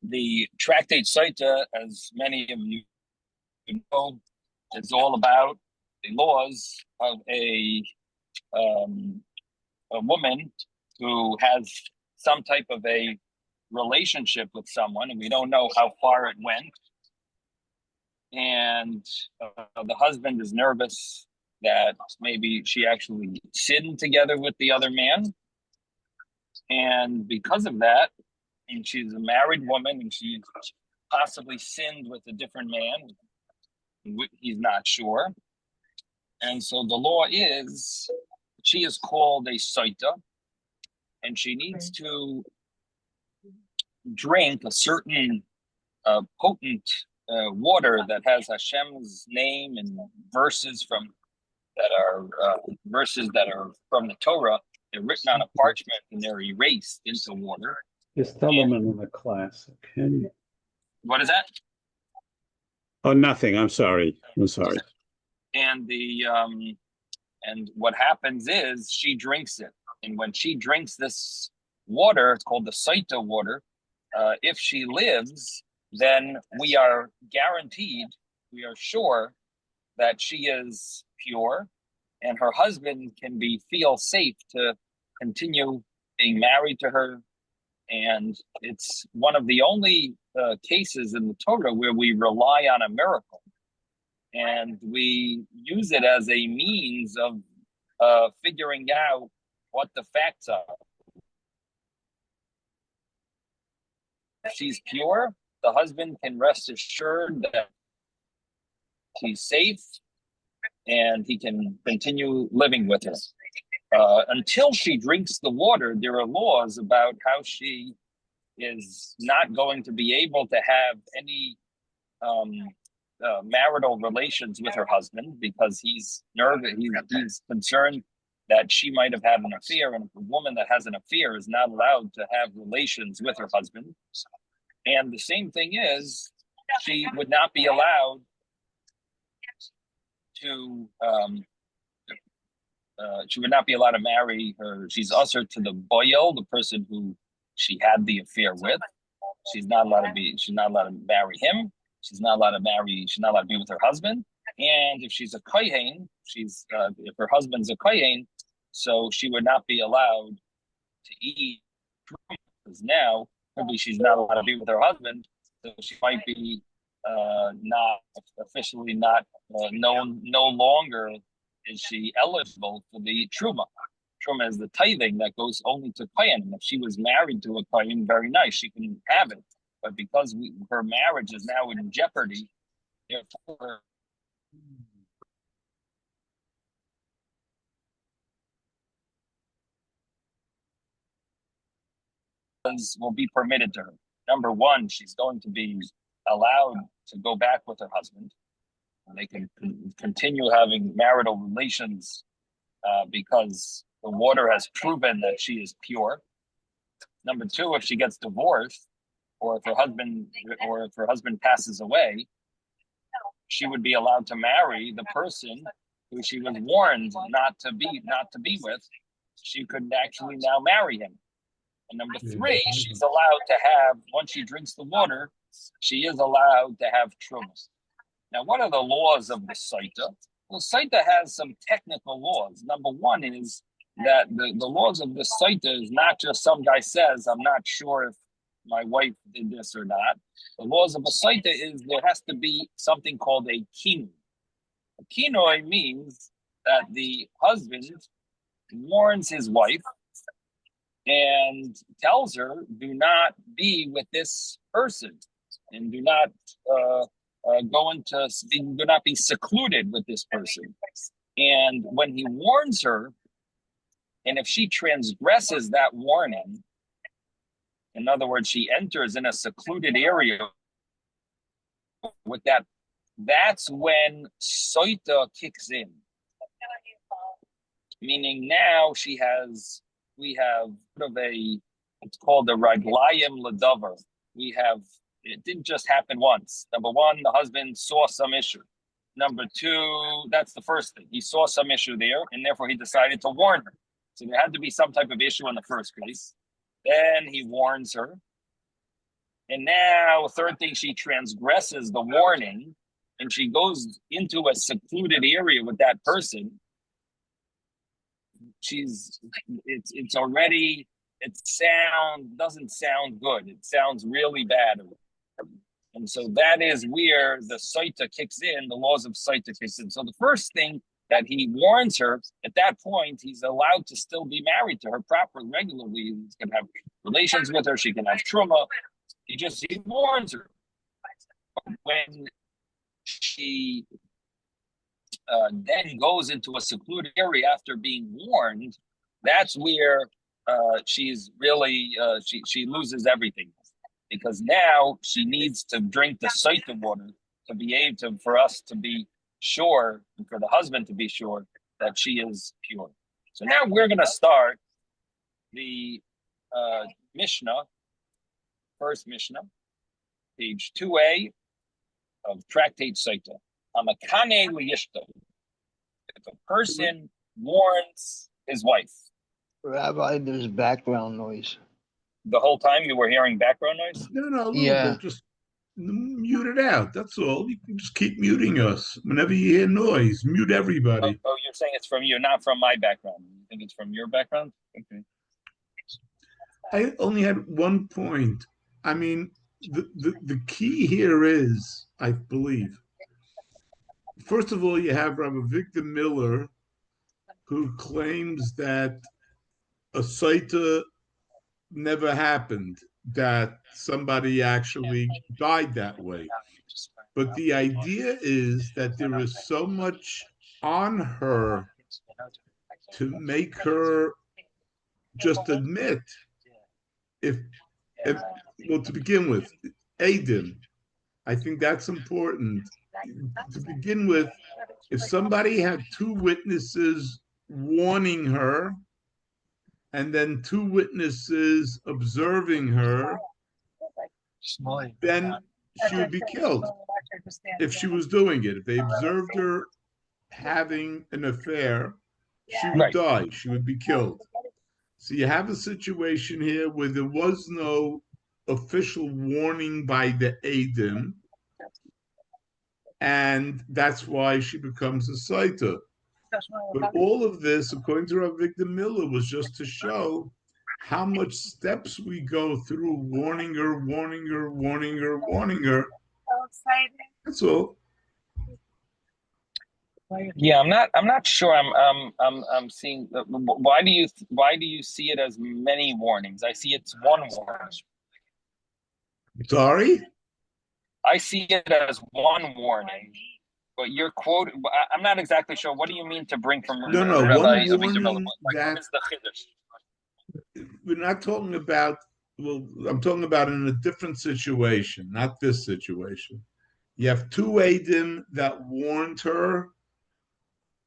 The tractate Sota, as many of you know, is all about the laws of a woman who has some type of a relationship with someone, and we don't know how far it went. And the husband is nervous that maybe she actually sinned together with the other man. And because of that, and she's a married woman and she possibly sinned with a different man, he's not sure. And so the law is, she is called a Sota, and she needs to drink a certain potent water that has Hashem's name and verses that are from the Torah. They're written on a parchment and they're erased into water. Just tell them in the class, okay? What is that? Oh, nothing. I'm sorry. And and what happens is she drinks it, and when she drinks this water, it's called the Sota water. If she lives, then we are guaranteed, we are sure that she is pure, and her husband can feel safe to continue being married to her. And it's one of the only cases in the Torah where we rely on a miracle, and we use it as a means of figuring out what the facts are. If she's pure, the husband can rest assured that she's safe and he can continue living with her. Until she drinks the water, there are laws about how she is not going to be able to have any marital relations with her husband, because he's nervous. He's concerned that she might have had an affair, and a woman that has an affair is not allowed to have relations with her husband. And the same thing is, she would not be allowed to marry her. She's usher to the boyel, the person who she had the affair with. She's not allowed to marry him. She's not allowed to be with her husband. And if she's a kohen, if her husband's a kohen, so she would not be allowed to eat, because now maybe she's not allowed to be with her husband, so she might be not officially no longer is she eligible for the truma. Truma is the tithing that goes only to kohen. And if she was married to a kohen, very nice, she can have it. But because her marriage is now in jeopardy, therefore will be permitted to her. Number one, she's going to be allowed to go back with her husband. And they can continue having marital relations because the water has proven that she is pure. Number two, if she gets divorced, or if her husband passes away, she would be allowed to marry the person who she was warned not to be with. She could actually now marry him. And number three, she's allowed to have, once she drinks the water, she is allowed to have truma. Now, what are the laws of the Sota? Well, Sota has some technical laws. Number one is that the laws of the Sota is not just some guy says, I'm not sure if my wife did this or not. The laws of a Sota is there has to be something called a kinoi. A kinoi means that the husband warns his wife and tells her, do not be with this person, and do not do not be secluded with this person. And when he warns her, and if she transgresses that warning, in other words, she enters in a secluded area with that, that's when Sota kicks in. Meaning now we have it's called the Raglayim Ladavar. It didn't just happen once. Number one, the husband saw some issue. Number two, that's the first thing. He saw some issue there, and therefore he decided to warn her. So there had to be some type of issue in the first place. Then he warns her. And now, third thing, she transgresses the warning and she goes into a secluded area with that person. It's already, doesn't sound good. It sounds really bad. And so that is where the Sota kicks in, the laws of Sota kicks in. So the first thing that he warns her, at that point, he's allowed to still be married to her properly, regularly. He can have relations with her. She can have truma. He warns her. When she then goes into a secluded area after being warned, that's where she's really, she loses everything. Because now she needs to drink the Sota water to be able to, for us to be sure, for the husband to be sure that she is pure. So now we're going to start the Mishnah, first Mishnah, page 2a of Tractate Sota. Amakane liyishto. If a person warns his wife. Rabbi, there's background noise. The whole time you were hearing background noise? No, a little Yeah. bit. Just mute it out. That's all. You can just keep muting us. Whenever you hear noise, mute everybody. Oh, you're saying it's from you, not from my background. You think it's from your background? Okay. I only had one point. I mean, the key here is, I believe, first of all, you have Rabbi Victor Miller, who claims that a Sota never happened, that somebody actually died that way. But the idea is that there is so much on her to make her just admit, well, to begin with, Adim, I think that's important. To begin with, if somebody had two witnesses warning her, and then two witnesses observing her, then she would be killed if she was doing it. If they observed her having an affair, she would die. She would be killed. So you have a situation here where there was no official warning by the Adim, and that's why she becomes a Sota. But all of this, according to Rabbi Victor Miller, was just to show how much steps we go through warning her. That's all. Yeah, I'm not sure. I'm seeing. Why do you see it as many warnings? I see it's one warning. Sorry? I see it as one warning. But you're quoting. I'm not exactly sure. What do you mean to bring from No, Rabbi one Victor Miller? warning What is the chiddush? We're not talking about, well, I'm talking about in a different situation, not this situation. You have two Adim that warned her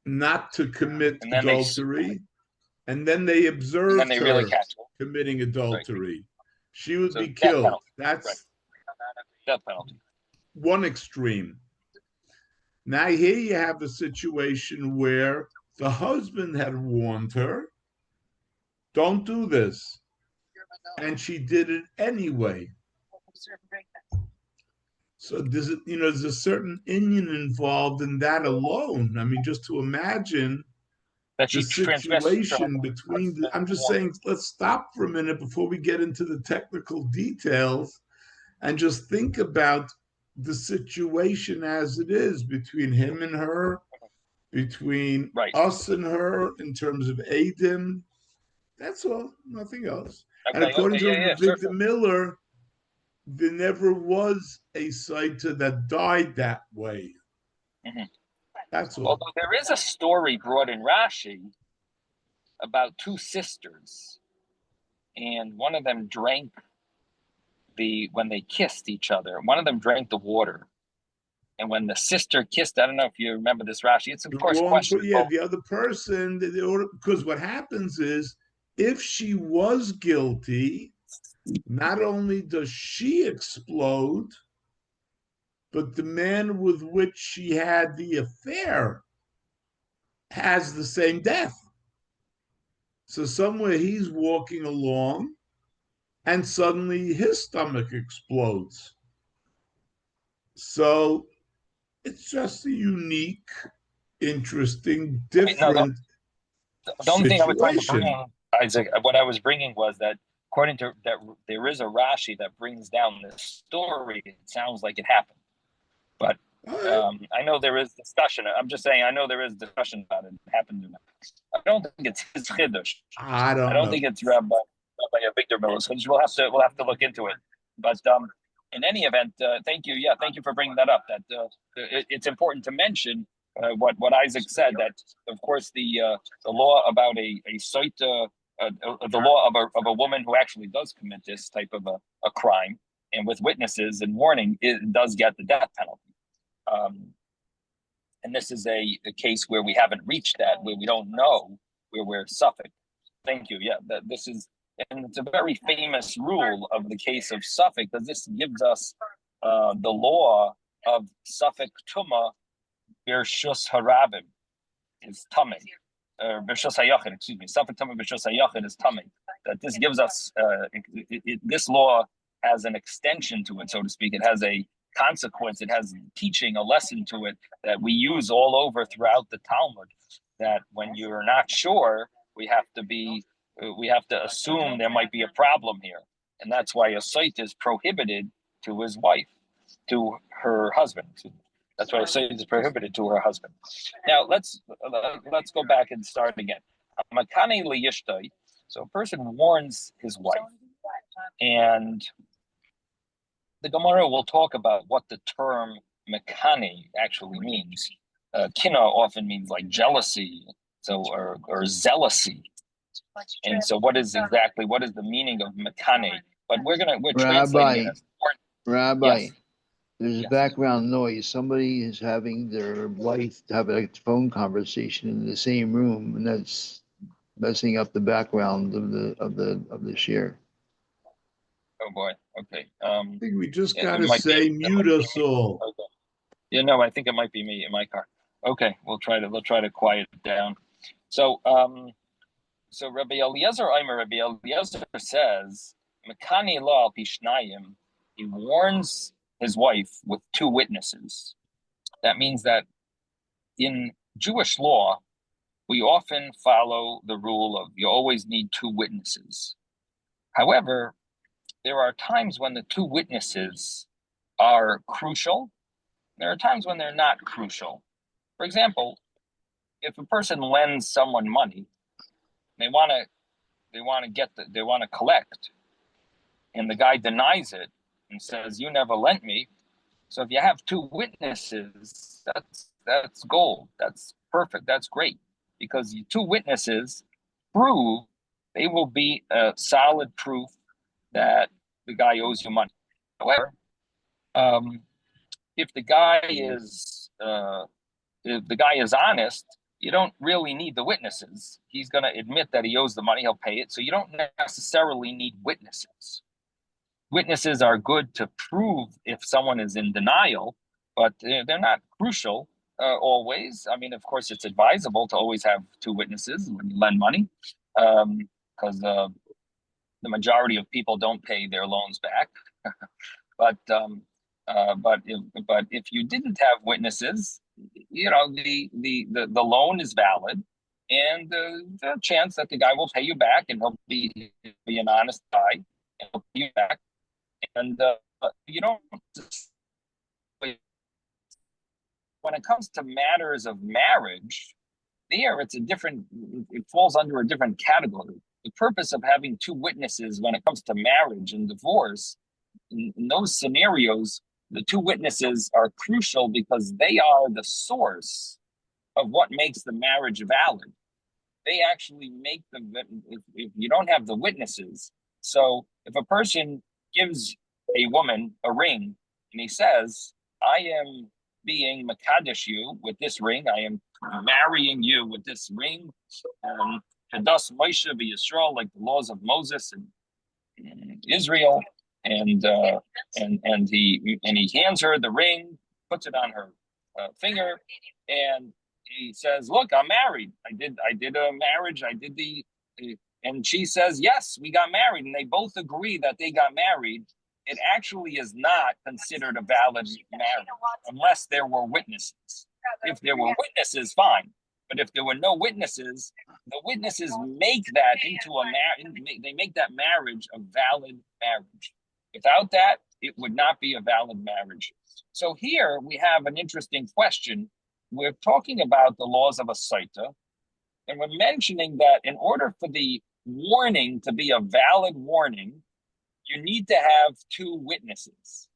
not to commit adultery, and then they observed her really catch her committing adultery. Right. She would be death killed. Penalty. That's death penalty. One extreme. Now here you have a situation where the husband had warned her, don't do this, and she did it anyway. So there's a certain inyan involved in that alone. I mean, just to imagine that the situation between I'm just saying, let's stop for a minute before we get into the technical details and just think about the situation as it is between him and her, between us and her in terms of Adim. That's all, nothing else. Okay, and according to Victor Miller, there never was a Sota that died that way. Mm-hmm. That's all. Although there is a story brought in Rashi about two sisters, and one of them drank when they kissed each other. One of them drank the water, and when the sister kissed, I don't know if you remember this, Rashi. It's of course questionable. Yeah, the other person, because what happens is, if she was guilty, not only does she explode, but the man with which she had the affair has the same death. So somewhere he's walking along and suddenly his stomach explodes. So it's just a unique, interesting, Right, no, different the only thing I was trying to situation. bring, Isaac, what I was bringing was that according to that, there is a Rashi that brings down this story. It sounds like it happened, but I, I know there is discussion. I'm just saying, I know there is discussion about it. It happened or not. I don't think it's his chiddush. I I don't don't know. think it's Rabbi Victor Miller's chiddush. We'll have to look into it. But in any event, thank you. Yeah, thank you for bringing that up. That it's important to mention what Isaac said. That of course the law about a soita, the law of a woman who actually does commit this type of a crime, and with witnesses and warning, it does get the death penalty. Um, and this is a case where we haven't reached that, where we don't know, where we're Suffolk. Thank you. Yeah, this is, and it's a very famous rule of the case of Suffolk, because this gives us the law of Suffolk Tuma Birshus Harabim is Tummy. Birshus Hayachid, excuse me. Suffolk Tuma Birshus Hayachid is Tummy. That this gives us, this law has an extension to it, so to speak. It has a consequence. It has teaching, a lesson to it that we use all over throughout the Talmud. That when you're not sure, we have to assume there might be a problem here, and that's why a site is prohibited to his wife, to her husband. That's why a site is prohibited to her husband. Now let's go back and start again. Makani liyishtai. So a person warns his wife, and the Gemara will talk about what the term mekane actually means. Kina often means like jealousy, so or zealousy. And so, what is the meaning of mekane? But we're translating it as Rabbi, yes, there's yes. background noise. Somebody is having their wife have a phone conversation in the same room, and that's messing up the background of the share. Oh boy. Okay. I think we just It got to might be. say mute us all. Okay. Yeah, no, I think it might be me in my car. Okay, we'll try to quiet it down. So, so Rabbi Eliezer says, Mekani la al pishnayim, he warns his wife with two witnesses. That means that in Jewish law, we often follow the rule of you always need two witnesses. However, there are times when the two witnesses are crucial. There are times when they're not crucial. For example, if a person lends someone money, they want to collect, and the guy denies it and says, "You never lent me." So if you have two witnesses, that's gold. That's perfect. That's great, because the two witnesses prove, they will be a solid proof that the guy owes you money. However, um, if the guy is honest, you don't really need the witnesses. He's going to admit that he owes the money. He'll pay it. So you don't necessarily need witnesses. Witnesses are good to prove if someone is in denial, but they're not crucial always. I mean, of course, it's advisable to always have two witnesses when you lend money, because the majority of people don't pay their loans back. But if you didn't have witnesses, the loan is valid, and the chance that the guy will pay you back, and he'll be an honest guy, and he'll pay you back. And you don't. When it comes to matters of marriage, there it falls under a different category. The purpose of having two witnesses when it comes to marriage and divorce, in those scenarios, the two witnesses are crucial because they are the source of what makes the marriage valid. They actually make if you don't have the witnesses. So if a person gives a woman a ring and he says, "I am being Makadesh you with this ring, I am marrying you with this ring, Kadas Moshe Yisrael, like the laws of Moses and Israel," and he hands her the ring, puts it on her finger, and he says, "Look, I'm married. I did a marriage. I did and she says, yes, we got married, and they both agree that they got married, it actually is not considered a valid marriage unless there were witnesses. If there were witnesses, fine. But if there were no witnesses, the witnesses make that into a marriage. They make that marriage a valid marriage. Without that, it would not be a valid marriage. So here we have an interesting question. We're talking about the laws of a Sota, and we're mentioning that in order for the warning to be a valid warning, you need to have two witnesses.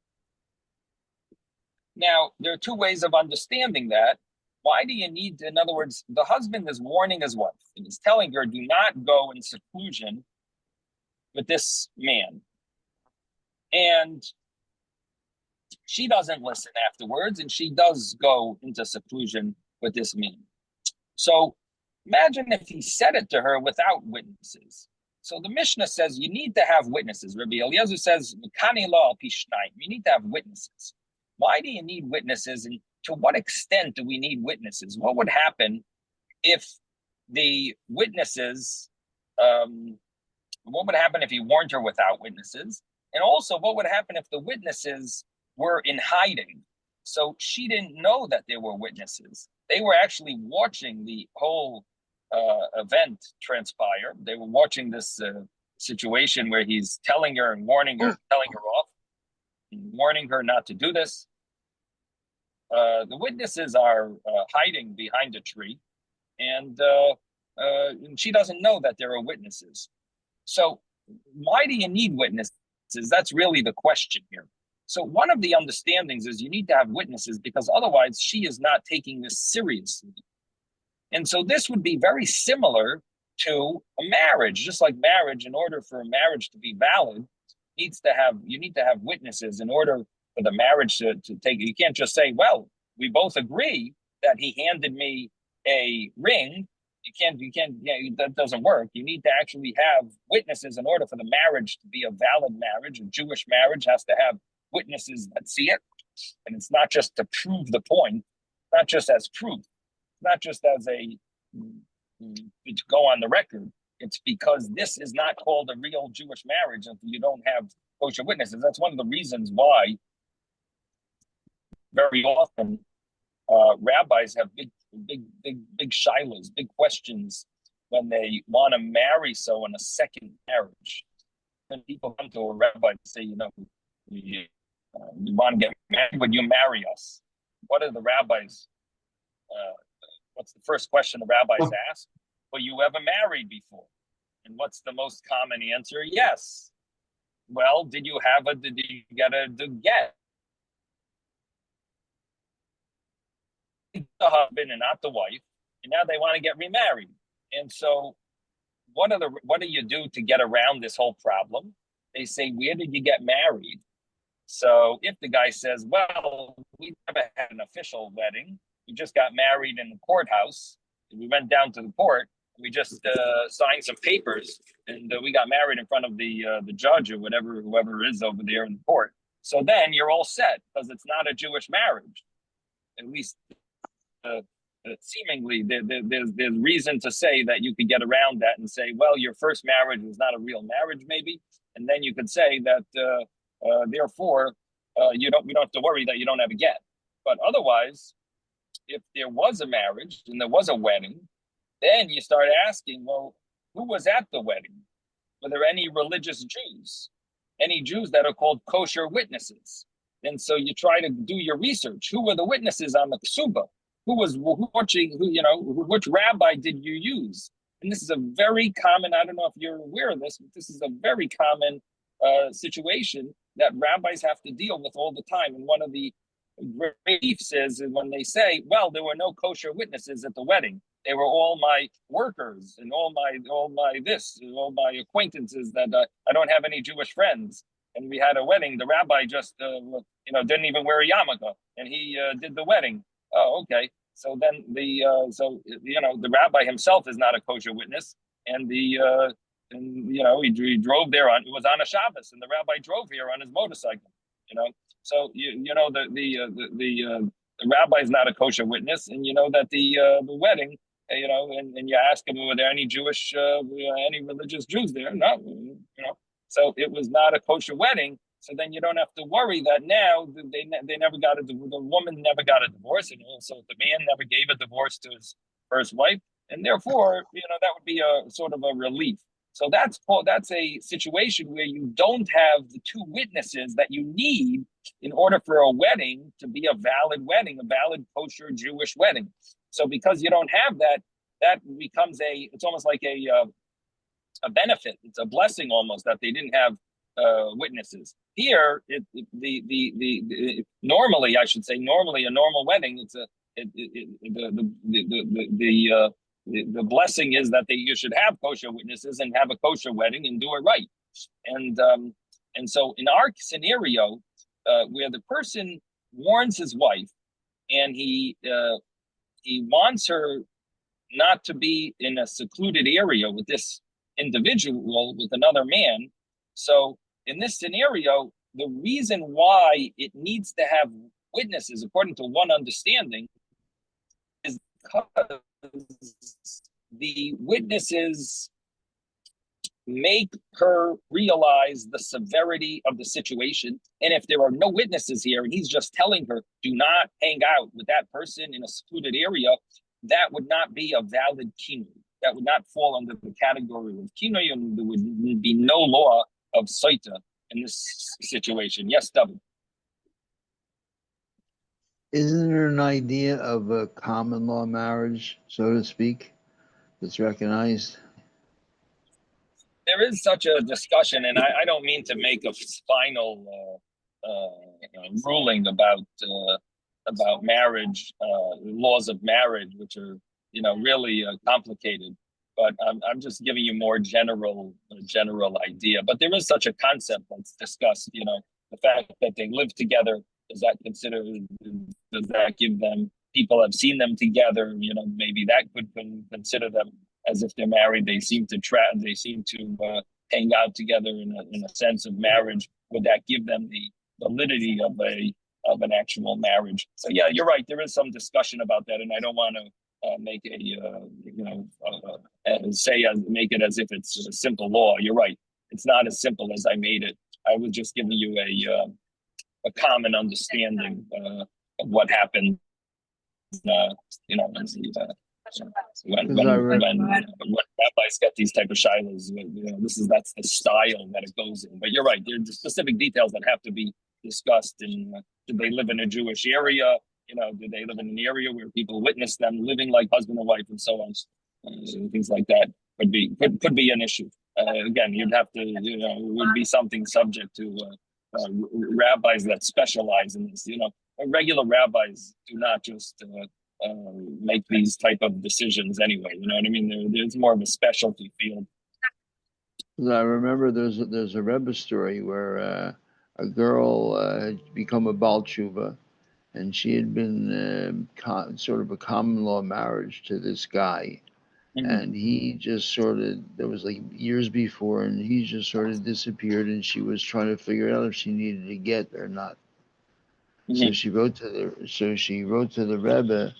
Now, there are two ways of understanding that. Why do you need to, in other words, the husband is warning his wife and he's telling her, do not go in seclusion with this man. And she doesn't listen afterwards, and she does go into seclusion with this man. So imagine if he said it to her without witnesses. So the Mishnah says you need to have witnesses. Rabbi Eliezer says, you need to have witnesses. Why do you need witnesses, and to what extent do we need witnesses? What would happen if the witnesses, what would happen if he warned her without witnesses? And also, what would happen if the witnesses were in hiding? So she didn't know that there were witnesses. They were actually watching the whole event transpire. They were watching this situation where he's telling her and warning her, telling her off, and warning her not to do this. The witnesses are hiding behind a tree, and she doesn't know that there are witnesses. So why do you need witnesses? That's really the question here. So one of the understandings is you need to have witnesses because otherwise she is not taking this seriously. And so this would be very similar to a marriage. Just like marriage, in order for a marriage to be valid, you need to have witnesses in order for the marriage to take. You can't just say, well, we both agree that he handed me a ring. That doesn't work. You need to actually have witnesses in order for the marriage to be a valid marriage. A Jewish marriage has to have witnesses that see it. And it's not just to prove the point, not just as proof, not just as to go on the record. It's because this is not called a real Jewish marriage if you don't have kosher witnesses. That's one of the reasons why very often rabbis have big shilas, big questions when they want to marry someone a second marriage. When people come to a rabbi and say, we want to get married, would you marry us? What are the rabbis? What's the first question the rabbis ask? Were you ever married before? And what's the most common answer? Yes. Well, did you get a get? The husband and not the wife, and now they want to get remarried. And so what do you do to get around this whole problem? They say, where did you get married? So if the guy says, well, we never had an official wedding, we just got married in the courthouse, and we went down to the court, we just signed some papers, and we got married in front of the judge or whoever is over there in the court. So then you're all set because it's not a Jewish marriage. At least seemingly there's reason to say that you could get around that and say, well, your first marriage was not a real marriage, maybe, and then you could say that therefore we don't have to worry that you don't have a get. But otherwise, if there was a marriage and there was a wedding, then you start asking, well, who was at the wedding? Were there any religious Jews? Any Jews that are called kosher witnesses? And so you try to do your research. Who were the witnesses on the ksuba? Which rabbi did you use? And this is a very common, I don't know if you're aware of this, but this is a very common situation that rabbis have to deal with all the time. And one of the reliefs is when they say, well, there were no kosher witnesses at the wedding. They were all my workers and all my acquaintances that I don't have any Jewish friends. And we had a wedding. The rabbi just, didn't even wear a yarmulke, and he did the wedding. Oh, okay. So then the rabbi himself is not a kosher witness, and he drove there it was on a Shabbos, and the rabbi drove here on his motorcycle. So the rabbi is not a kosher witness, and you know that the wedding and you ask them, were there any Jewish, any religious Jews there? No, So it was not a kosher wedding. So then you don't have to worry that now they never got the woman never got a divorce, and also the man never gave a divorce to his first wife, and therefore that would be a sort of a relief. So that's a situation where you don't have the two witnesses that you need in order for a wedding to be a valid wedding, a valid kosher Jewish wedding. So because you don't have that, that becomes it's almost like a benefit. It's a blessing almost that they didn't have witnesses. Here, normally I should say, normally a normal wedding, it's the blessing is that you should have kosher witnesses and have a kosher wedding and do it right. And so in our scenario, where the person warns his wife and he wants her not to be in a secluded area with this individual, with another man. So in this scenario, the reason why it needs to have witnesses, according to one understanding, is because the witnesses make her realize the severity of the situation. And if there are no witnesses here and he's just telling her, do not hang out with that person in a secluded area, that would not be a valid kinui. That would not fall under the category of kinui, and there would be no law of Sota in this situation. Yes, David. Isn't there an idea of a common law marriage, so to speak, that's recognized? There is such a discussion, and I don't mean to make a final ruling about marriage, laws of marriage, which are really complicated. But I'm just giving you more general idea. But there is such a concept that's discussed. The fact that they live together, does that give them? People have seen them together. Maybe that could consider them as if they're married. They seem to hang out together in a sense of marriage. Would that give them the validity of an actual marriage? So yeah, you're right. There is some discussion about that, and I don't want to make make it as if it's a simple law. You're right. It's not as simple as I made it. I was just giving you a common understanding of what happened. When rabbis get these type of shilas, that's the style that it goes in. But you're right. There are the specific details that have to be discussed. And do they live in a Jewish area? Do they live in an area where people witness them living like husband and wife and so on? Things like that could be an issue. Again, you'd have to, it would be something subject to rabbis that specialize in this. Regular rabbis do not just make these type of decisions anyway. You know what I mean? There's more of a specialty field. I remember there's a Rebbe story where a girl had become a Baal Tshuva, and she had been sort of a common law marriage to this guy. Mm-hmm. And he just there was like years before, and he just sort of disappeared, and she was trying to figure out if she needed to get or not. Mm-hmm. So she wrote to the Rebbe,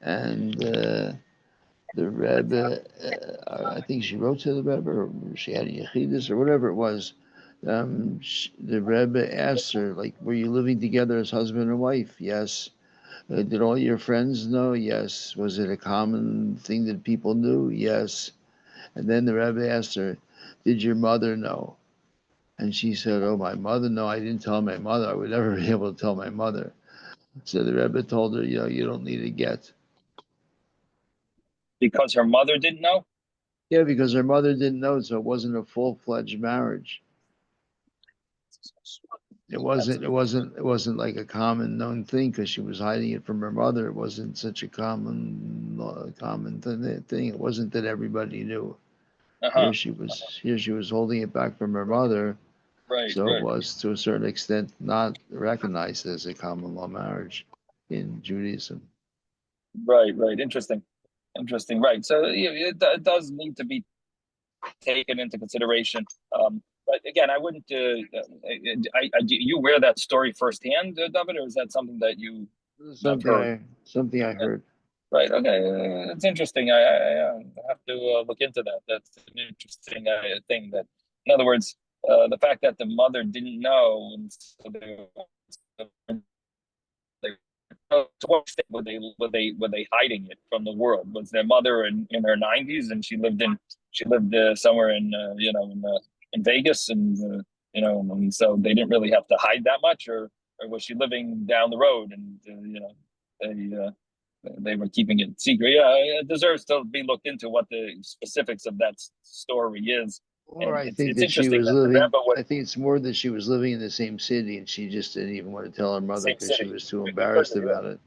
and the Rebbe, I think she wrote to the Rebbe, or she had a Yechidus or whatever it was. The Rebbe asked her, like, were you living together as husband and wife? Yes. Did all your friends know? Yes. Was it a common thing that people knew? Yes. And then the Rebbe asked her, did your mother know? And she said, oh, my mother? No, I didn't tell my mother. I would never be able to tell my mother. So the Rebbe told her, you don't need to get. Because her mother didn't know? Yeah, because her mother didn't know, so it wasn't a full-fledged marriage. It wasn't like a common known thing because she was hiding it from her mother. It wasn't such a common thing. It wasn't that everybody knew. Uh-huh. Here she was holding it back from her mother. Right. So it was to a certain extent not recognized as a common law marriage in Judaism. Right. Interesting. Right. So it does need to be taken into consideration. But again, I wouldn't. Do you wear that story firsthand, David, or is that something that you something I heard? Right. Okay. It's interesting. I have to look into that. That's an interesting thing. That, in other words, the fact that the mother didn't know, and so they to what extent were they hiding it from the world? Was their mother in her 90s and she lived somewhere in Vegas and and so they didn't really have to hide that much, or was she living down the road and they they were keeping it secret? Yeah, it deserves to be looked into what the specifics of that story is. Or And I think it's that she interesting was that the living, Rebbe would I think it's more that she was living in the same city and she just didn't even want to tell her mother same because she city. was too It could embarrassed be, about it.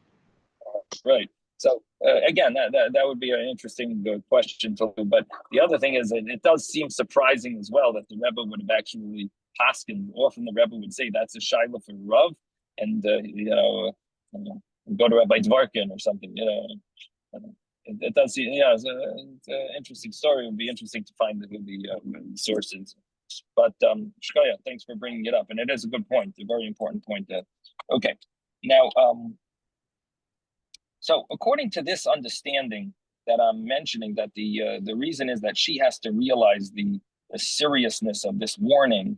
right. So again, that would be an interesting question to. But the other thing is, it does seem surprising as well that the Rebbe would have actually paskin. Often the Rebbe would say that's a shaila for Rav, and go to Rabbi Dvarkin or something. It does seem, yeah, it's an interesting story. It would be interesting to find the sources. But Shkoya, thanks for bringing it up, and it is a good point, a very important point. Okay, now so according to this understanding that I'm mentioning, that the reason is that she has to realize the seriousness of this warning,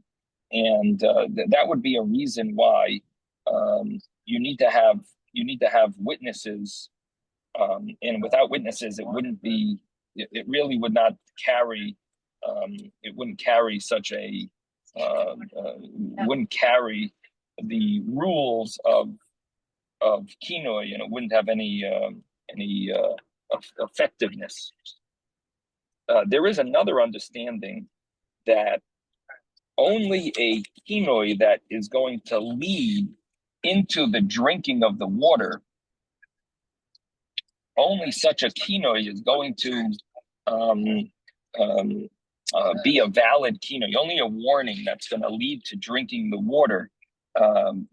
and that would be a reason why you need to have witnesses, and without witnesses, it really would not carry, it wouldn't carry such a, wouldn't carry the rules of kinoi, and it wouldn't have any effectiveness. There is another understanding that only a kinoi that is going to lead into the drinking of the water, only such a kinoi is going to um, um, be a valid kinoi. Only a warning that's going to lead to drinking the water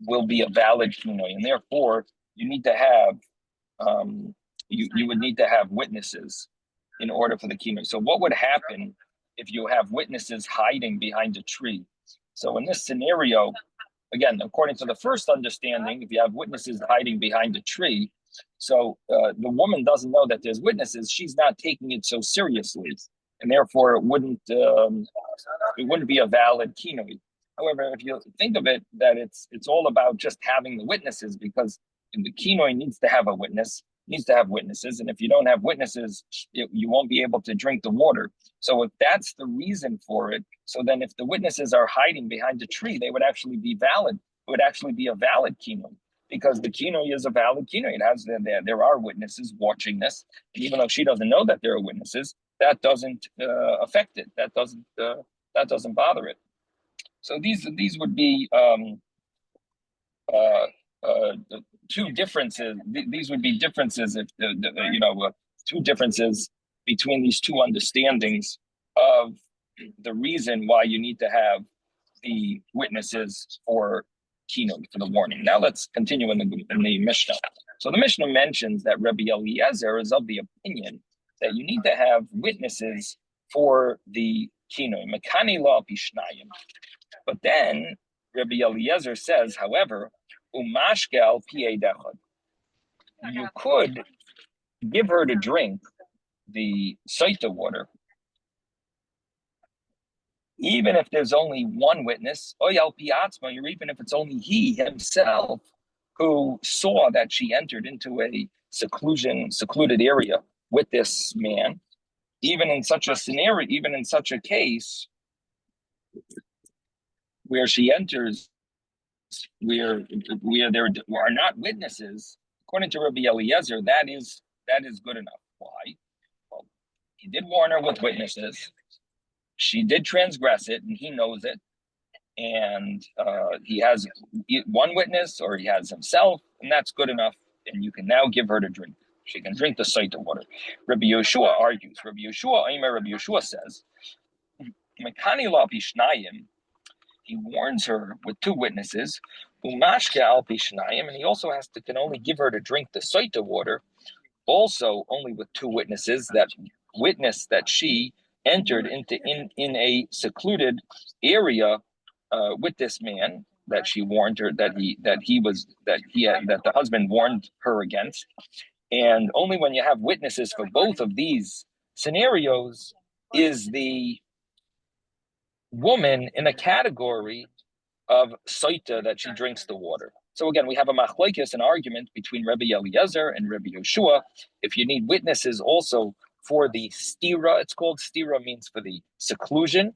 will be a valid kinoi, and therefore you need to have you would need to have witnesses in order for the kinoi. So what would happen if you have witnesses hiding behind a tree? So in this scenario, again, according to the first understanding, if you have witnesses hiding behind a tree, so the woman doesn't know that there's witnesses. She's not taking it so seriously, and therefore it wouldn't be a valid kinoi. However, if you think of it, that it's all about just having the witnesses, because the kinoi needs to have a witness, needs to have witnesses, and if you don't have witnesses, you won't be able to drink the water. So if that's the reason for it, so then if the witnesses are hiding behind a tree, they would actually be valid. It would actually be a valid kinoi, because the kinoi is a valid kinoi. It has there are witnesses watching this, and even though she doesn't know that there are witnesses, that doesn't affect it. That doesn't bother it. So these would be uh, two differences. These would be differences if two differences between these two understandings of the reason why you need to have the witnesses for keynote, for the warning. Now let's continue in the Mishnah. So the Mishnah mentions that Rabbi Eliezer is of the opinion that you need to have witnesses for the keynote. Mekani la pishnayim. But then Rabbi Eliezer says, however, umashkel piedechad. You could give her to drink the Sota water, even if there's only one witness, or even if it's only he himself who saw that she entered into a secluded area with this man. Even in such a scenario, even in such a case where she enters, where there are not witnesses, according to Rabbi Eliezer, that is good enough. Why? Well, he did warn her with witnesses. She did transgress it, and he knows it. And he has one witness, or he has himself, and that's good enough. And you can now give her to drink. She can drink the Sota water. Rabbi Yeshua argues. Rabbi Yeshua says, Mekani la pishnayim. He warns her with two witnesses. Umashke al pishnayim, and he also can only give her to drink the Sota water, also only with two witnesses that witness that she entered in a secluded area with this man, that she warned her that the husband warned her against, And only when you have witnesses for both of these scenarios is the woman in a category of Sota that she drinks the water. So again, we have a machlokes, an argument between Rabbi Eliezer and Rabbi Yoshua. If you need witnesses also for the stira, it's called stira, means for the seclusion,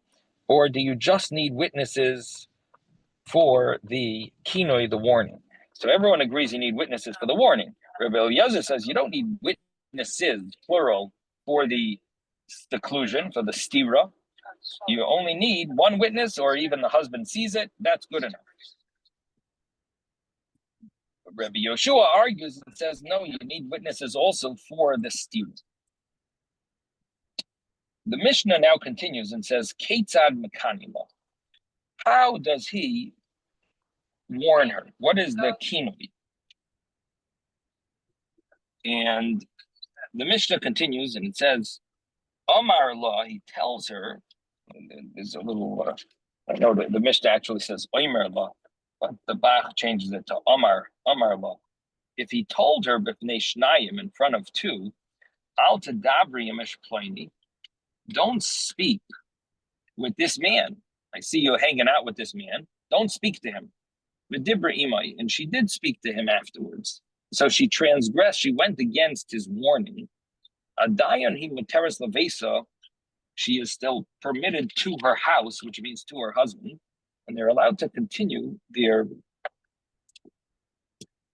or do you just need witnesses for the kinoi, the warning? So everyone agrees you need witnesses for the warning. Rabbi Eliezer says you don't need witnesses, plural, for the seclusion, for the stira. You only need one witness, or even the husband sees it. That's good enough. Rabbi Yoshua argues and says, no, you need witnesses also for the stira. The Mishnah now continues and says, Ketzad Mekanila. How does he warn her? What is the kinoi? And the Mishnah continues and it says, Amar La, he tells her, there's a little, I know the Mishnah actually says Omer La, but the Bach changes it to Amar La. If he told her b'fnei shnayim, in front of two, al tadabri yemish ploni, don't speak with this man. I see you hanging out with this man. Don't speak to him. V'dibra imai, and she did speak to him afterwards. So she transgressed. She went against his warning. Adayan he materis levesa. She is still permitted to her house, which means to her husband, and they're allowed to continue their.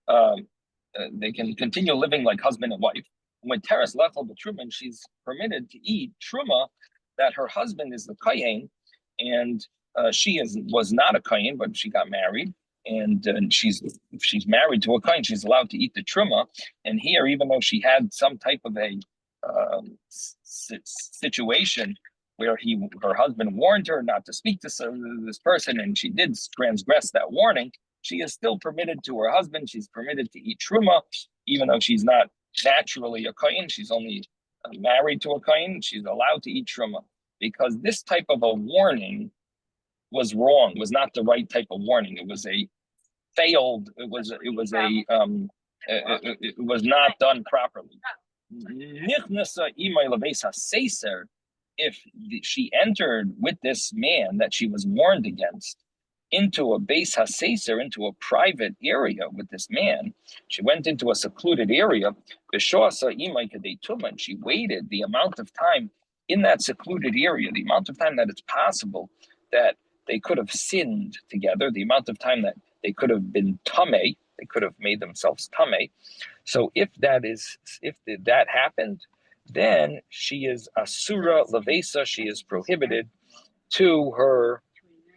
They can continue living like husband and wife. When teres lechel b'truma, she's permitted to eat truma that her husband is the kohen, and she was not a kohen, but she got married, and if she's married to a kohen, she's allowed to eat the truma. And here, even though she had some type of a situation where her husband warned her not to speak to this person, and she did transgress that warning, she is still permitted to her husband. She's permitted to eat truma, even though she's not naturally a kohen. She's only married to a kohen. She's allowed to eat truma because this type of a warning was wrong. Was not the right type of warning. It was a failed. It was not done properly. If she entered with this man that she was warned against into a beis haseser, into a private area with this man, she went into a secluded area, and she waited the amount of time in that secluded area, the amount of time that it's possible that they could have sinned together, the amount of time that they could have been tamei, they could have made themselves tamei. So if that happened, then she is asura levesa, she is prohibited to her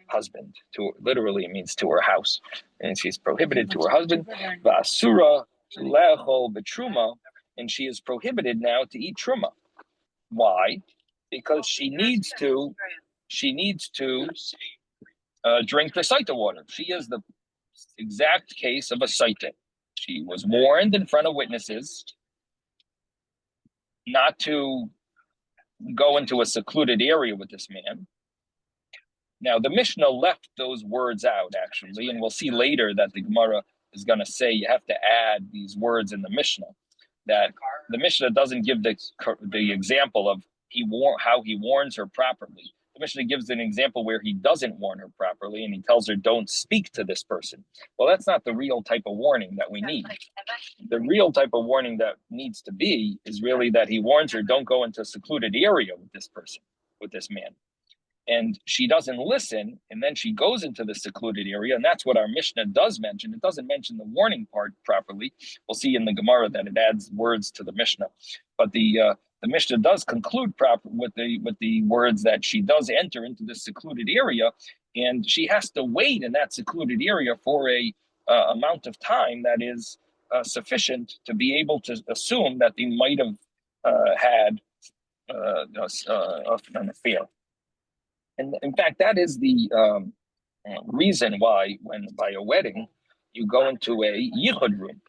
husband. To literally it means to her house, and she's prohibited to her husband. Asura lechol betruma, and she is prohibited now to eat truma. Why? Because she needs to drink the saita water. She is the exact case of a saita. She was warned in front of witnesses not to go into a secluded area with this man. Now, the Mishnah left those words out, actually, and we'll see later that the Gemara is going to say you have to add these words in the Mishnah, that the Mishnah doesn't give the example of how he warns her properly. The Mishnah gives an example where he doesn't warn her properly, and he tells her, don't speak to this person. Well, that's not the real type of warning that we need. The real type of warning that needs to be is really that he warns her, don't go into a secluded area with this person, with this man. And she doesn't listen, and then she goes into the secluded area, and that's what our Mishnah does mention. It doesn't mention the warning part properly. We'll see in the Gemara that it adds words to the Mishnah, but the Mishnah does conclude with the words that she does enter into this secluded area, and she has to wait in that secluded area for a amount of time that is sufficient to be able to assume that they might have had an affair. And in fact, that is the reason why, when by a wedding, you go into a yichud room.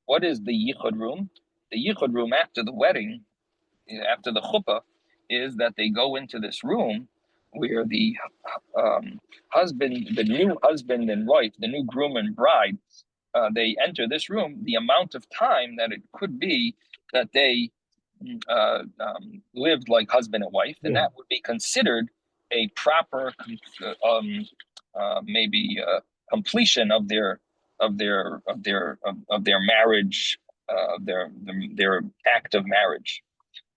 What is the yichud room? The yichud room after the wedding, after the chuppah, is that they go into this room where the husband, the new husband and wife, the new groom and bride, they enter this room, the amount of time that it could be that they lived like husband and wife, and that would be considered a proper maybe completion of their marriage, their act of marriage.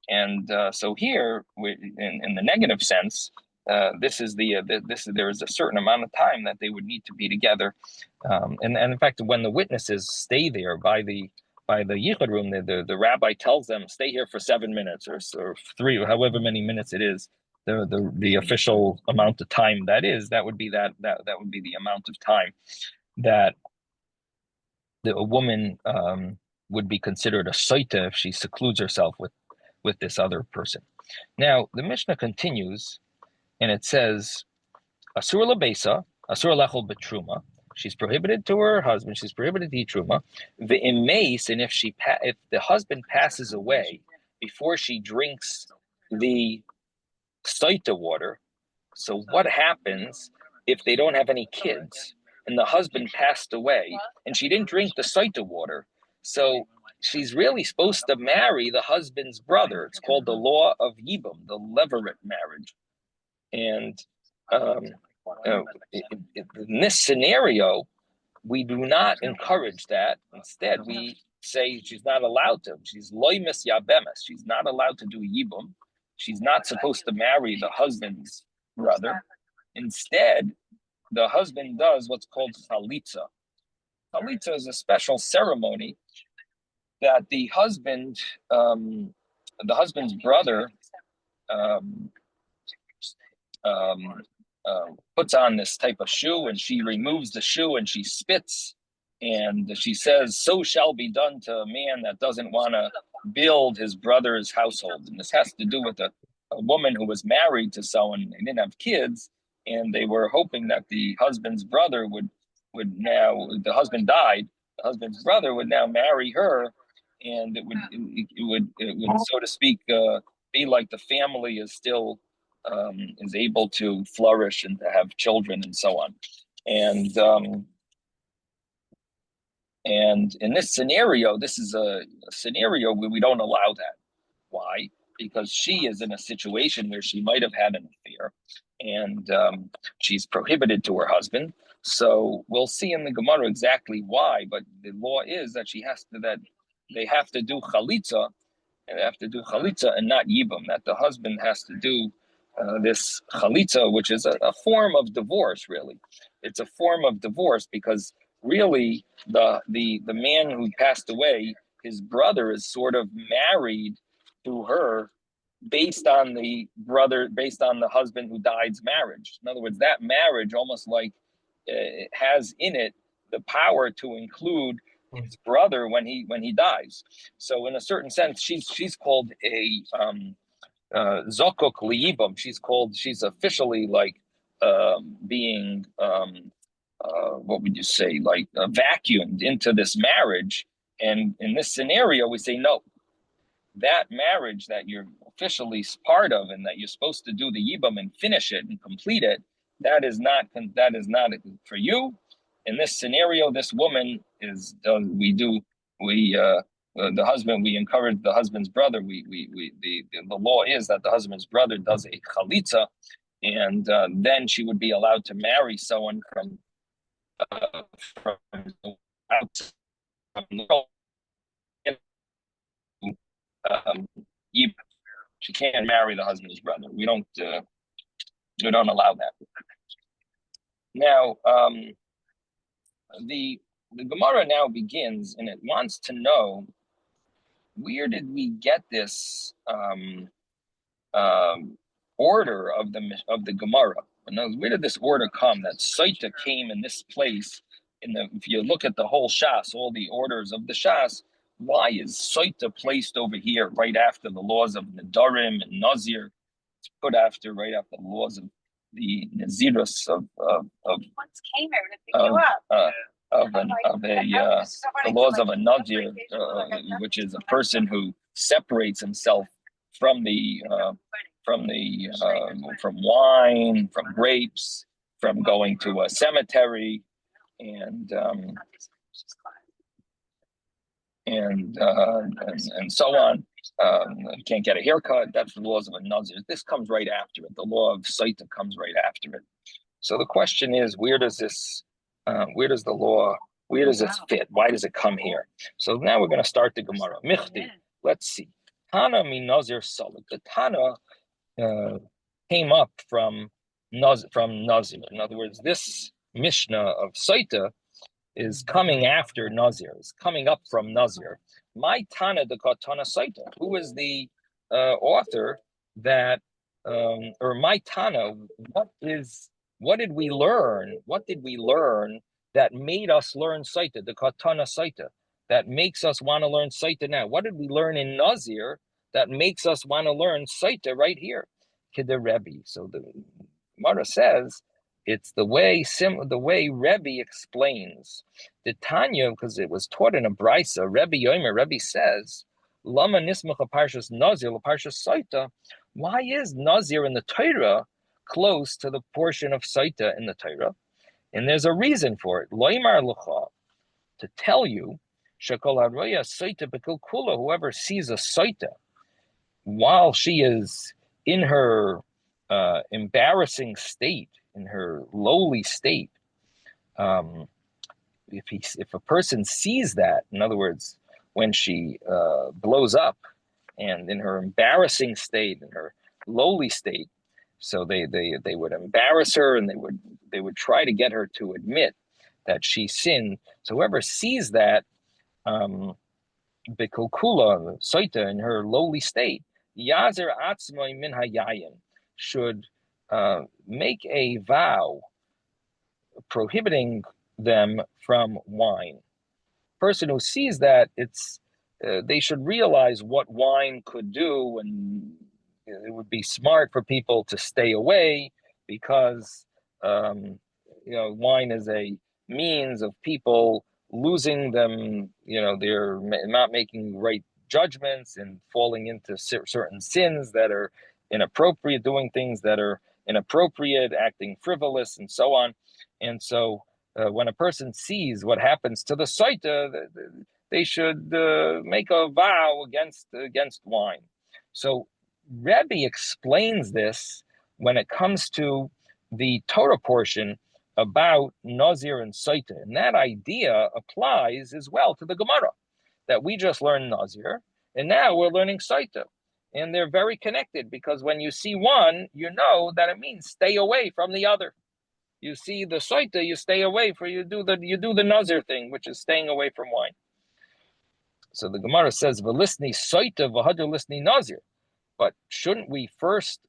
And so here, in the negative sense, there is a certain amount of time that they would need to be together, and in fact, when the witnesses stay there by the yichud room, the rabbi tells them stay here for 7 minutes or 3, however many minutes it is, the official amount of time that would be the amount of time that a woman would be considered a soita if she secludes herself with this other person. Now the Mishnah continues, and it says, Asur labesa, asur lechol betruma. She's prohibited to her husband. She's prohibited to eat truma. The imace, and if the husband passes away before she drinks the soita water. So what happens if they don't have any kids and the husband passed away and she didn't drink the soita water? So she's really supposed to marry the husband's brother. It's called the law of Yibum, the levirate marriage. And in this scenario, we do not encourage that. Instead, we say she's not allowed to. She's loimis yabemes. She's not allowed to do Yibum. She's not supposed to marry the husband's brother. Instead, the husband does what's called chalitza. Chalitza is a special ceremony that the husband's brother puts on this type of shoe, and she removes the shoe and she spits, and she says, "So shall be done to a man that doesn't want to build his brother's household." And this has to do with a woman who was married to someone, and they didn't have kids, and they were hoping that the husband's brother would now, the husband died, the husband's brother would now marry her, and it would so to speak be like the family is still is able to flourish and to have children and so on. And in this scenario, this is a scenario where we don't allow that. Why? Because she is in a situation where she might have had an affair, and she's prohibited to her husband. So we'll see in the Gemara exactly why, but the law is that they have to do chalitza, and not yibum, that the husband has to do this chalitza, which is a form of divorce, really. It's a form of divorce because really the man who passed away, his brother is sort of married to her based on the husband who died's marriage. In other words, that marriage almost like it has in it the power to include his brother when he dies. So in a certain sense, she's called a zokok liyibam. She's officially like being what would you say, like vacuumed into this marriage. And in this scenario, we say no. That marriage that you're officially part of and that you're supposed to do the yibam and finish it and complete it, that is not for you. In this scenario, this woman is the husband. We encourage the husband's brother. The law is that the husband's brother does a chalitza, and then she would be allowed to marry someone from outside. She can't marry the husband's brother. We don't allow that. Now, the Gemara now begins, and it wants to know, where did we get this order of the Gemara? In other words, where did this order come? That Sota came in this place. If you look at the whole Shas, all the orders of the Shas, why is Sota placed over here right after the laws of Nedarim and Nazir? It's put right after the laws of the Nazirus the laws of a Nazir, which is a person who separates himself from wine, from grapes, from going to a cemetery, and and so on. You can't get a haircut. That's the laws of a nazir. This comes right after it. The law of Sota comes right after it. So the question is, where does this, where does the law, where does it fit? Why does it come here? So now we're going to start the Gemara. Michti. Let's see. Tana mi nazir salik. The Tana came up from Nazir. In other words, this Mishnah of Sota is coming after Nazir, is coming up from Nazir. My Tana de Tana Sota, who is the author that, or my Tana, what did we learn? What did we learn that made us learn Sota, the Tana Sota, that makes us want to learn Sota now? What did we learn in Nazir that makes us want to learn Sota right here? Kidder Rebbe. So the Gemara says, it's the way Rebbe explains the Tanya, because it was taught in a brisa. Rebbe says, "Lama nismacha parshas Nazir parshas Sota." Why is Nazir in the Torah close to the portion of Sota in the Torah? And there's a reason for it. Loimar lucha, to tell you, shekol haroya Sota bekil kula. Whoever sees a Sota while she is in her embarrassing state, in her lowly state, if a person sees that, in other words, when she blows up and in her embarrassing state, in her lowly state, so they would embarrass her and they would try to get her to admit that she sinned. So whoever sees that, Bekulkula, Sota, in her lowly state, Yazer Atzmai Min Hayayin, should make a vow prohibiting them from wine. Person who sees that, they should realize what wine could do, and it would be smart for people to stay away because wine is a means of people losing them. They're not making right judgments and falling into certain sins that are inappropriate, doing things that are inappropriate, acting frivolous, and so on. And so when a person sees what happens to the Sota, they should make a vow against wine. So Rebbe explains this when it comes to the Torah portion about Nazir and Sota. And that idea applies as well to the Gemara, that we just learned Nazir, and now we're learning Sota. And they're very connected, because when you see one, you know that it means stay away from the other. You see the Sota, you stay away, you do the Nazir thing, which is staying away from wine. So the Gemara says, "V'lisni Sota v'hadar lisni Nazir." But shouldn't we first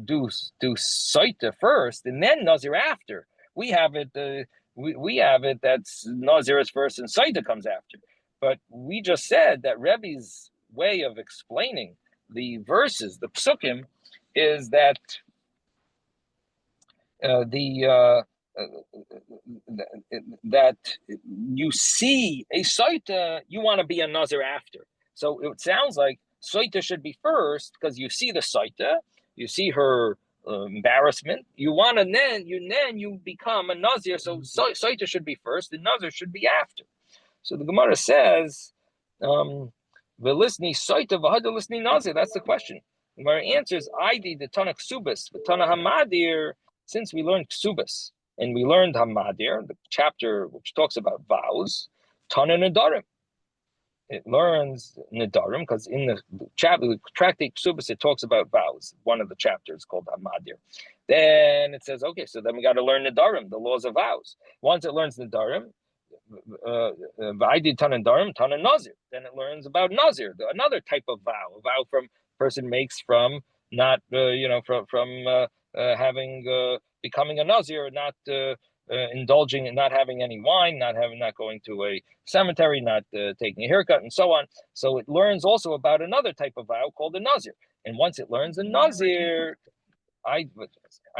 do Sota first and then Nazir after? We have it. We have it that's Nazir is first and Sota comes after. But we just said that Rebbe's way of explaining the verses, the psukim, is that that you see a Sota, you want to be a Nazir after. So it sounds like Sota should be first, because you see the Sota, you see her embarrassment. You want to then you become a Nazir. So Sota should be first, and Nazir should be after. So the Gemara says, "V'lisni Sota v'hadar lisni Nazir." That's the question. The Gemara answers, "Idi the Tana Ksubas, the Tana Hamadir." Since we learned Ksubas and we learned Hamadir, the chapter which talks about vows, Tana Nedarim. It learns Nedarim because in the chapter, the tractate Ksubas, it talks about vows. One of the chapters called Hamadir. Then it says, okay, so then we got to learn Nedarim, the laws of vows. Once it learns Nedarim, V'aydi Tana Nedarim, Tana Nazir. Then it learns about Nazir, another type of vow. A vow from person makes from not, becoming a Nazir, not indulging in not having any wine, not going to a cemetery, not taking a haircut, and so on. So it learns also about another type of vow called a Nazir. And once it learns a Nazir, I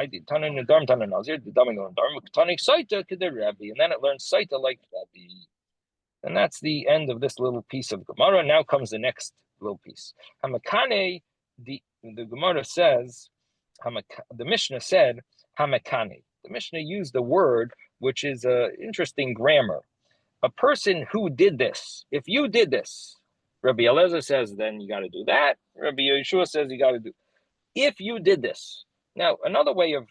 did Tana Nedarim, Tana Nazir, the Daming Nedarim, Tana Sota to the Rebbe, and then it learns Sota like Rebbe. And that's the end of this little piece of Gemara. Now comes the next little piece. Hamakane, the Gemara says, the Mishnah said, Hamakane. The Mishnah used a word which is interesting grammar. a person who did this, if you did this, Rabbi Eliezer says, then you got to do that. Rabbi Yeshua says you got to do, if you did this. Now, another way of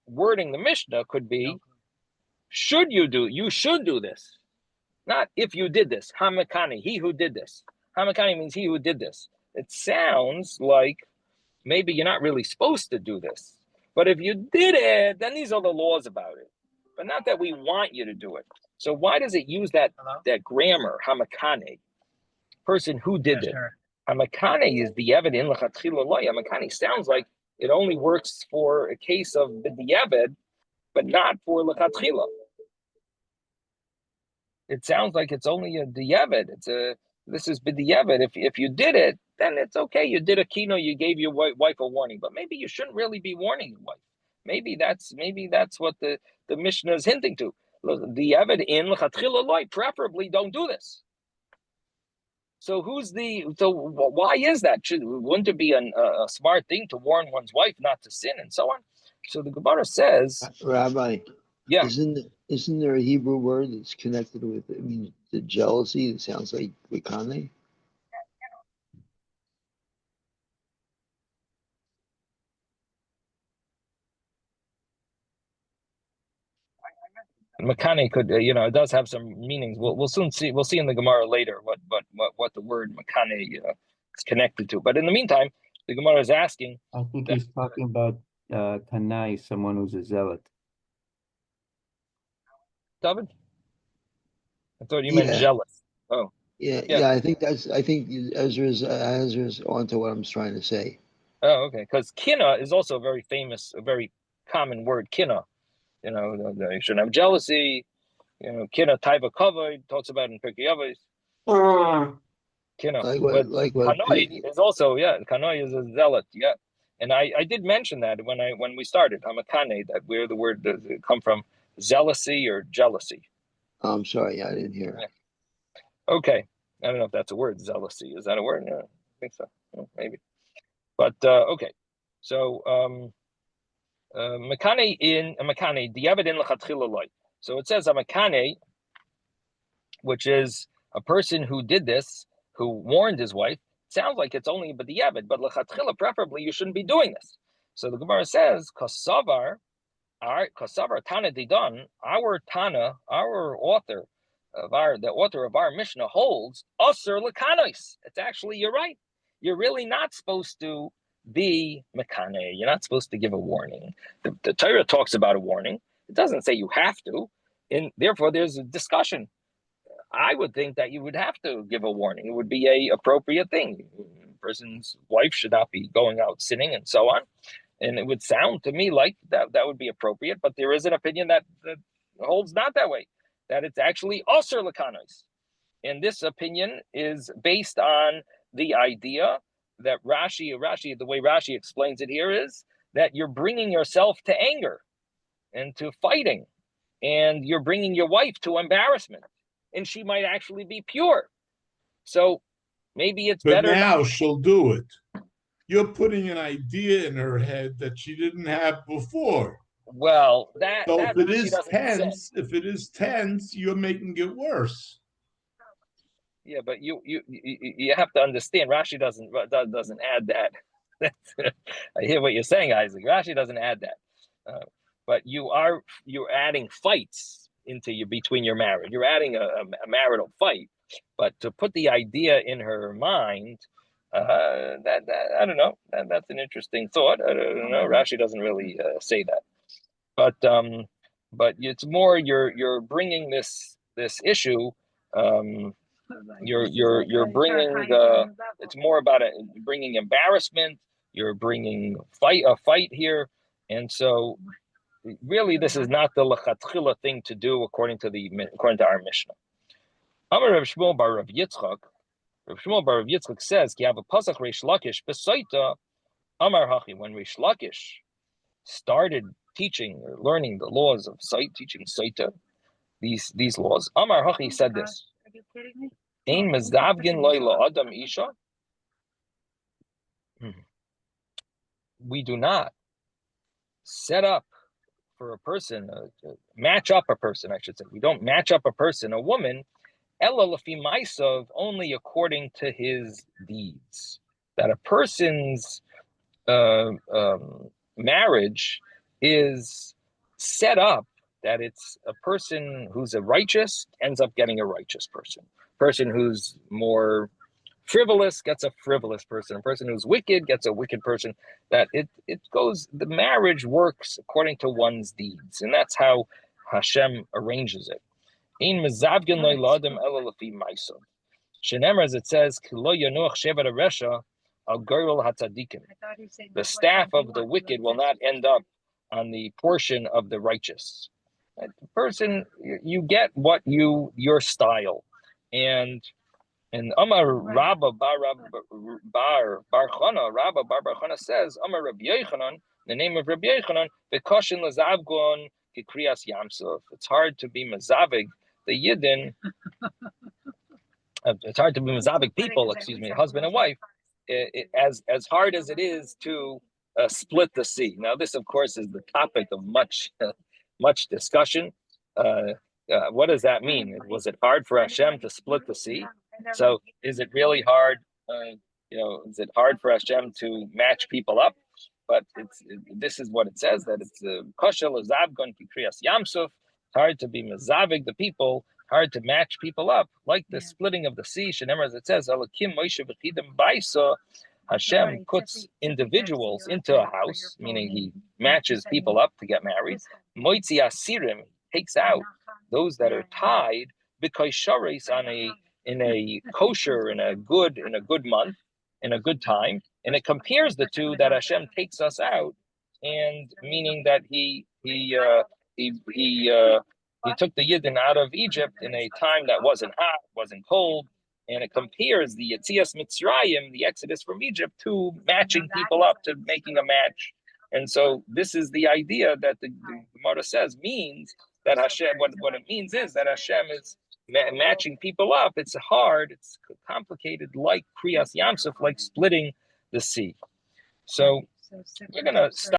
wording the Mishnah could be, you should do this. Not if you did this. Hamakani, he who did this. Hamakani means he who did this. It sounds like maybe you're not really supposed to do this. But if you did it, then these are the laws about it. But not that we want you to do it. So why does it use that grammar, hamakane, person who did it? Sure. Hamakane is the evid in lechatchila loy. Hamakane sounds like it only works for a case of b'diavad, but not for lechatchila. It sounds like it's only a diavad. This is b'diavad. If you did it, then it's okay. You did a kino, you gave your wife a warning, but maybe you shouldn't really be warning your wife. Maybe that's what the Mishnah is hinting to. Diavad in lechatchila loy, preferably don't do this. So why is that? Wouldn't it be a smart thing to warn one's wife not to sin and so on? So the Gemara says, Rabbi, yeah, isn't there a Hebrew word that's connected with, the jealousy? It sounds like Makane. Makane could, it does have some meanings. We'll soon see. We'll see in the Gemara later what the word Makane is connected to. But in the meantime, the Gemara is asking. I think he's talking about Kanai, someone who's a zealot. David, I thought you meant jealous. Oh, yeah. I think Ezra's onto what I'm trying to say. Oh, okay. Because kina is also a very common word. Kina. You shouldn't have jealousy. Kina taiva kavod talks about in Pirkei Avos. Kina. Like what Kanoi is also, Kanoi is a zealot, And I did mention that when we started, Hamakane, that where the word does it come from, zealousy or jealousy. I'm sorry, I didn't hear. Yeah. Okay. I don't know if that's a word, zealousy. Is that a word? No, I think so. Maybe. But okay. So Makane diavad in lechatchila loy. So it says a Makane, which is a person who did this, who warned his wife. Sounds like it's only b'diavad, but lechatchila, preferably you shouldn't be doing this. So the Gemara says, Kasavar Tana Didan, our Tana, our author the author of our Mishnah holds Asur Lakanos. It's actually, you're right. You're really not supposed to be Mekane. You're not supposed to give a warning. The Torah talks about a warning. It doesn't say you have to, and therefore there's a discussion. I would think that you would have to give a warning. It would be a appropriate thing. A person's wife should not be going out sinning and so on. And it would sound to me like that would be appropriate, but there is an opinion that holds not that way, that it's actually Asur Lakanos. And this opinion is based on the idea that Rashi, the way Rashi explains it here is that you're bringing yourself to anger and to fighting, and you're bringing your wife to embarrassment, and she might actually be pure. So maybe it's better. But now she'll do it. You're putting an idea in her head that she didn't have before. Well, if it is tense, you're making it worse. Yeah, but you have to understand. Rashi doesn't add that. I hear what you're saying, Isaac. Rashi doesn't add that. But you're adding fights between your marriage. You're adding a marital fight. But to put the idea in her mind, that I don't know. That's an interesting thought. I don't know. Rashi doesn't really say that. But it's more you're bringing this issue. You're bringing it's more about bringing embarrassment. You're bringing a fight here, and so really this is not the lechatchila thing to do according to our Mishnah. Amar Rav Shmuel bar Rav Yitzchok. Rav Shmuel bar Rav Yitzchok says, "Ki have a pasach Reish Lakish besoita Amar Hachi." When Reish Lakish started teaching or learning the laws of teaching Sota, these laws, Amar Hachi said this. Are you kidding me? Ein mezdavgin loy la'adam isha. We do not set up for a person, to match up a person, I should say. We don't match up a person, a woman, ella lefi ma'asav, only according to his deeds. That a person's marriage is set up that it's a person who's a righteous ends up getting a righteous person who's more frivolous gets a frivolous person, a person who's wicked gets a wicked person. That it goes, the marriage works according to one's deeds, and that's how Hashem arranges it. In mezavgen lo l'adam ela lefi ma'asav. Shenemar, as it says, Ki lo yanuach shevet haresha al goyel hatzadikim. The staff of the wicked will not end up on the portion of the righteous. The person, you get what your style. And Amar Rabba Bar Chana says, Amar Rabbi Yochanan, the name of Rabbi Yochanan, V'koshin l'zavgon kikriyas yamsuf. It's hard to be mazavig the yidden. It's hard to be mazavig people, husband and wife, as hard as it is to split the sea. Now, this, of course, is the topic of much discussion. What does that mean? Was it hard for Hashem to split the sea? So, is it really hard? Is it hard for Hashem to match people up? But this is what it says, that it's kosher l'zavgon kikriyas yamsuf. Hard to be mazavig the people, hard to match people up, like the splitting of the sea. Shenemar, as it says, Elokim Moshe v'chidim b'aisa. Hashem puts individuals into a house, meaning he matches people up to get married. Moitzi asirim, takes out those that are tied because sharis in a kosher, in a good month, in a good time, and it compares the two, that Hashem takes us out, and meaning that he took the Yidden out of Egypt in a time that wasn't hot, wasn't cold, and it compares the Yetzias Mitzrayim, the Exodus from Egypt, to matching people up, to making a match. And so this is the idea that the Gemara says means that Hashem, what it means is that Hashem is matching people up. It's hard, it's complicated, like Kriyas Yamsuf, like splitting the sea. So we're going to stop.